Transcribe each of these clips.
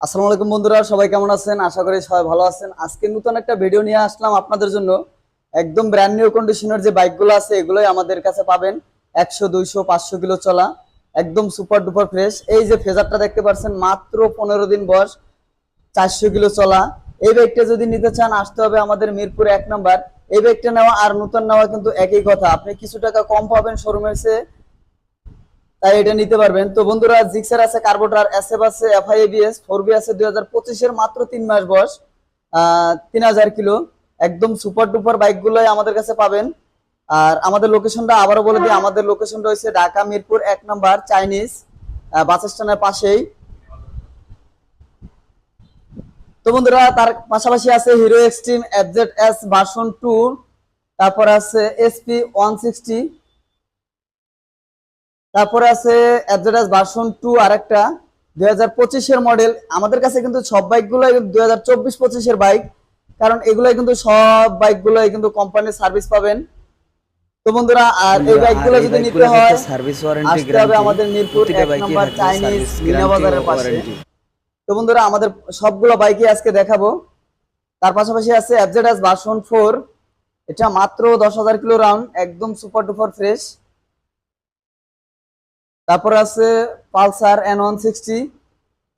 আসসালামু আলাইকুম বন্ধুরা, সবাই কেমন আছেন? আশা করি সবাই ভালো আছেন। আজকে নতুন একটা ভিডিও নিয়ে আসলাম আপনাদের জন্য। একদম ব্র্যান্ড নিউ কন্ডিশনের যে বাইকগুলো আছে এগুলোই আমাদের কাছে পাবেন। 100, 200, 500 কিলো চলা, একদম সুপার ডুপার ফ্রেশ। এই যে ফেজারটা দেখতে পাচ্ছেন, মাত্র 15 দিন বয়স, 400 কিলো চলা। এই বাইকটা যদি নিতে চান আসতে হবে আমাদের মিরপুর 1 নম্বর। এই বাইকটা নেওয়া আর নতুন নেওয়া কিন্তু একই কথা, আপনি কিছু টাকা কম পাবেন শোরুমের চেয়ে, তাই এটা নিতে পারবেন। তো বন্ধুরা, জিক্সার আছে, কার্বোটার এসএফ আছে, এফআই এবিএস 4বি আছে 2025 এর, মাত্র 3 মাস বয়স, 3000 কিলো, একদম সুপার ডুপার বাইকগুলোই আমাদের কাছে পাবেন। আর আমাদের লোকেশনটা আবারও বলে দিই, আমাদের লোকেশনটা হচ্ছে ঢাকা মিরপুর 1 নম্বর, চাইনিজ বাস স্ট্যান্ডের পাশেই। তো বন্ধুরা, তার পাশাপাশি আছে হিরো এক্সট্রিম এফজেড-এস ভার্সন 2, তারপর আছে এসপি 160, তারপরে আছে এফজেডএস ভার্সন 2 আরেকটা 2025 এর মডেল। আমাদের কাছে কিন্তু সব বাইকগুলোই 2024-25 এর বাইক, কারণ এগুলাই কিন্তু সব বাইকগুলোই কিন্তু কোম্পানির সার্ভিস পাবেন। তো বন্ধুরা, আর এই বাইকগুলো যদি নিতে হয় সার্ভিস ওয়ারেন্টি আসতে হবে গ্যারান্টি, আমাদের মিরপুর প্রতিটা 1 বাইকে নম্বর, থাকবে চাইনিজ সার্ভিস মিনা গ্যারান্টি ও বাজারের পাশে। ওয়ারেন্টি। তো বন্ধুরা, আমাদের সবগুলো বাইকই আজকে দেখাবো। তার পাশাপাশি আছে এফজেডএস ভার্সন 4, এটা মাত্র 10,000 কিলো রাউন্ড, একদম সুপার ডুপার ফ্রেশ। তারপর আছে পালসার N160,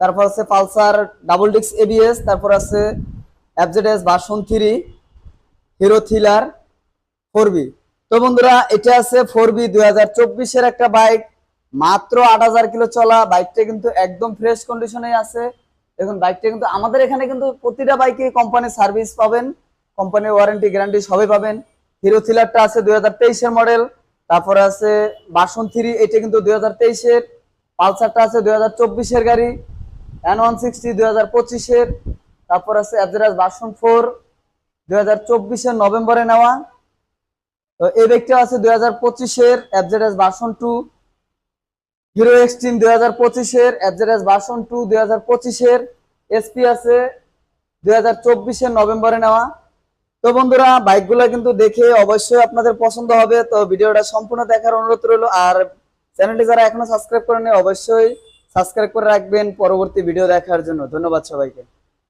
তারপর আছে পালসার ডাবল ডিস্ক এবিএস, তারপর আছে এফজেডএস ভার্সন 3, হিরো থ্রিলার 4বি। তো বন্ধুরা, এটা আছে 4বি 2024 এর একটা বাইক, মাত্র 8,000 কিলো চলা। বাইকটা কিন্তু একদম ফ্রেশ কন্ডিশনে আছে। দেখুন, বাইকটা কিন্তু আমাদের এখানে কিন্তু প্রতিটা বাইকে কোম্পানির সার্ভিস পাবেন, কোম্পানির ওয়ারেন্টি গ্যারান্টি সবই পাবেন। হিরো থ্রিলারটা আছে 2023 এর মডেল, তারপরে আছে ভার্সন 3, এটা কিন্তু 2023 এর। পালসারটা আছে 2024 এর গাড়ি, N160 2025 এর। তারপর আছে এফজেডএস ভার্সন 4, 2024 এর নভেম্বরে নেওয়া। তো এই বাইকটা আছে 2025 এর এফজেডএস ভার্সন 2, হিরো এক্সট্রিম 2025 এর এফজেডএস ভার্সন 2 2025 এর। এসপি আছে 2024 এর নভেম্বরে নেওয়া। তো বন্ধুরা, বাইকগুলো কিন্তু দেখে অবশ্যই আপনাদের পছন্দ হবে। তো ভিডিওটা সম্পূর্ণ দেখার অনুরোধ রইল। আর চ্যানেলটি যারা এখনো সাবস্ক্রাইব করেনি অবশ্যই সাবস্ক্রাইব করে রাখবেন পরবর্তী ভিডিও দেখার জন্য। ধন্যবাদ সবাইকে।